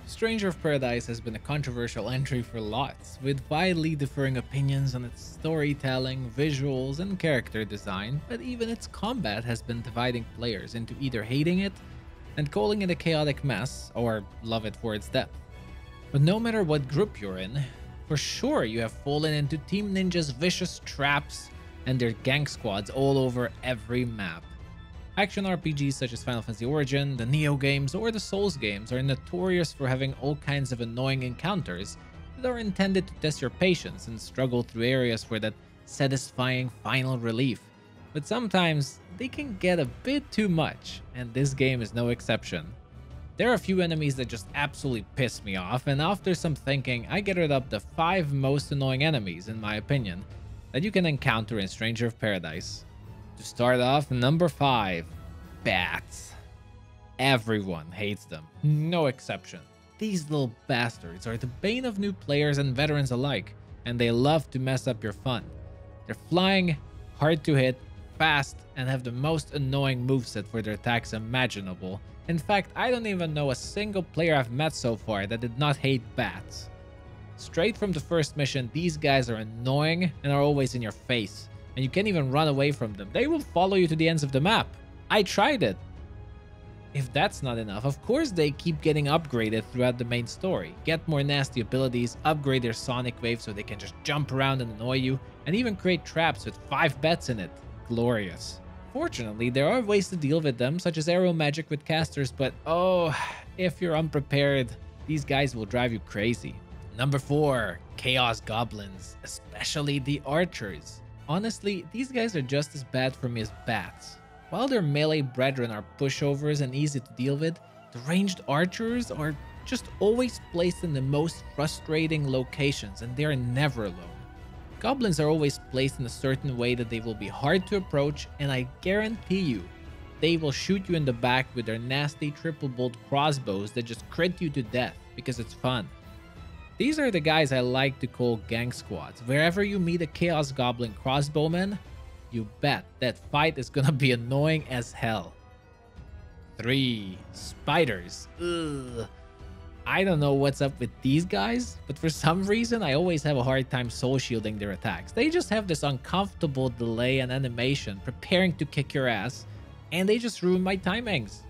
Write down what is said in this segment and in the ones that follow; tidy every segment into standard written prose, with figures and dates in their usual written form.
Stranger of Paradise has been a controversial entry for lots, with widely differing opinions on its storytelling, visuals, and character design, but even its combat has been dividing players into either hating it and calling it a chaotic mess, or love it for its depth. But no matter what group you're in, for sure you have fallen into Team Ninja's vicious traps and their gang squads all over every map. Action RPGs such as Final Fantasy Origin, the Neo games, or the Souls games are notorious for having all kinds of annoying encounters that are intended to test your patience and struggle through areas for that satisfying final relief. But sometimes they can get a bit too much, and this game is no exception. There are a few enemies that just absolutely piss me off, and after some thinking, I gathered up the 5 most annoying enemies, in my opinion, that you can encounter in Stranger of Paradise. To start off, number 5, bats. Everyone hates them, no exception. These little bastards are the bane of new players and veterans alike, and they love to mess up your fun. They're flying, hard to hit, fast, and have the most annoying moveset for their attacks imaginable. In fact, I don't even know a single player I've met so far that did not hate bats. Straight from the first mission, these guys are annoying and are always in your face, and you can't even run away from them. They will follow you to the ends of the map. I tried it. If that's not enough, of course they keep getting upgraded throughout the main story. Get more nasty abilities, upgrade their sonic wave so they can just jump around and annoy you, and even create traps with 5 bats in it. Glorious. Fortunately, there are ways to deal with them, such as arrow magic with casters, but oh, if you're unprepared, these guys will drive you crazy. Number 4, Chaos Goblins, especially the archers. Honestly, these guys are just as bad for me as bats. While their melee brethren are pushovers and easy to deal with, the ranged archers are just always placed in the most frustrating locations, and they are never alone. Goblins are always placed in a certain way that they will be hard to approach, and I guarantee you, they will shoot you in the back with their nasty triple bolt crossbows that just crit you to death because it's fun. These are the guys I like to call gang squads. Wherever you meet a Chaos Goblin crossbowman, you bet that fight is gonna be annoying as hell. 3. Spiders. Ugh. I don't know what's up with these guys, but for some reason I always have a hard time soul shielding their attacks. They just have this uncomfortable delay and animation preparing to kick your ass, and they just ruin my timings.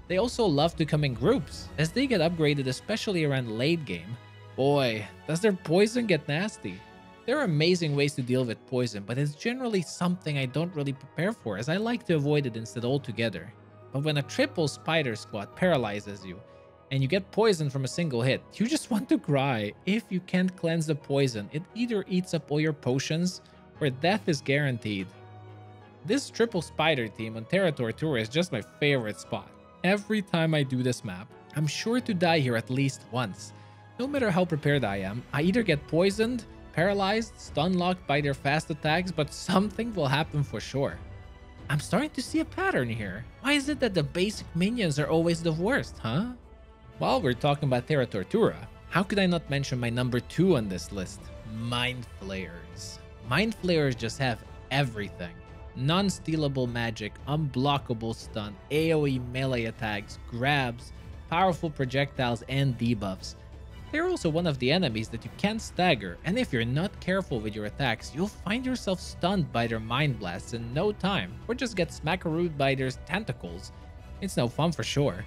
They also love to come in groups. As they get upgraded, especially around late game, boy, does their poison get nasty. There are amazing ways to deal with poison, but it's generally something I don't really prepare for, as I like to avoid it instead altogether. But when a triple spider squad paralyzes you, and you get poisoned from a single hit, you just want to cry. If you can't cleanse the poison, it either eats up all your potions, or death is guaranteed. This triple spider team on Terra Tortura is just my favorite spot. Every time I do this map, I'm sure to die here at least once. No matter how prepared I am, I either get poisoned, paralyzed, stun-locked by their fast attacks, but something will happen for sure. I'm starting to see a pattern here. Why is it that the basic minions are always the worst, huh? While we're talking about Terra Tortura, how could I not mention my number 2 on this list? Mindlayers. Mindlayers just have everything. Non-stealable magic, unblockable stun, AoE melee attacks, grabs, powerful projectiles, and debuffs. They're also one of the enemies that you can't stagger, and if you're not careful with your attacks, you'll find yourself stunned by their mind blasts in no time, or just get smackarooed by their tentacles. It's no fun for sure.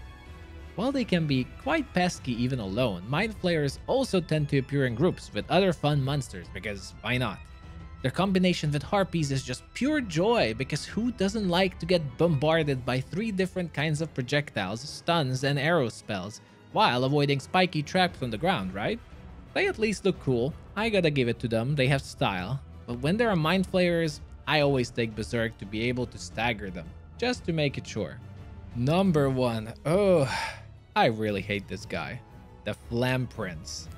While they can be quite pesky even alone, Mind Flayers also tend to appear in groups with other fun monsters, because why not? Their combination with Harpies is just pure joy, because who doesn't like to get bombarded by 3 different kinds of projectiles, stuns, and arrow spells, while avoiding spiky traps on the ground, right? They at least look cool, I gotta give it to them, they have style. But when there are Mind Flayers, I always take Berserk to be able to stagger them, just to make it sure. Number 1. Oh, I really hate this guy. The Flam Prince.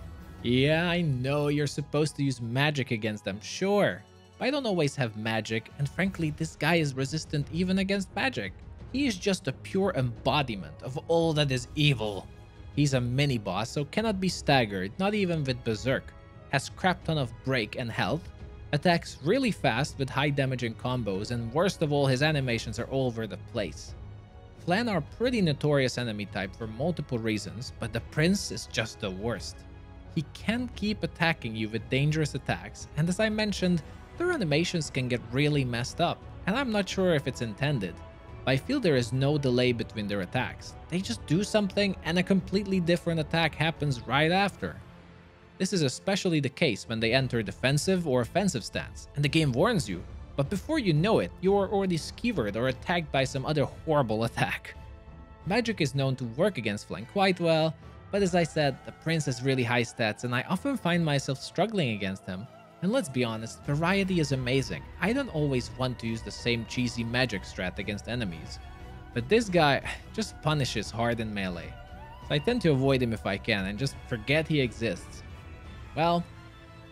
Yeah, I know you're supposed to use magic against them, sure. But I don't always have magic, and frankly, this guy is resistant even against magic. He is just a pure embodiment of all that is evil. He's a mini-boss, so cannot be staggered, not even with Berserk. Has crap ton of break and health. Attacks really fast with high damaging combos, and worst of all, his animations are all over the place. Flan are a pretty notorious enemy type for multiple reasons, but the Prince is just the worst. He can't keep attacking you with dangerous attacks, and as I mentioned, their animations can get really messed up, and I'm not sure if it's intended. But I feel there is no delay between their attacks. They just do something and a completely different attack happens right after. This is especially the case when they enter defensive or offensive stance, and the game warns you, but before you know it, you are already skewered or attacked by some other horrible attack. Magic is known to work against Flan quite well, but as I said, the Prince has really high stats and I often find myself struggling against him. And let's be honest, variety is amazing. I don't always want to use the same cheesy magic strat against enemies. But this guy just punishes hard in melee, so I tend to avoid him if I can and just forget he exists. Well,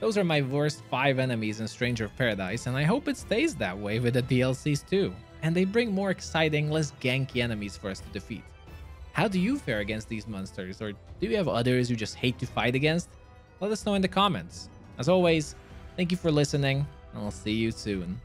those are my worst 5 enemies in Stranger of Paradise, and I hope it stays that way with the DLCs too, and they bring more exciting, less ganky enemies for us to defeat. How do you fare against these monsters, or do you have others you just hate to fight against? Let us know in the comments. As always, thank you for listening, and I'll see you soon.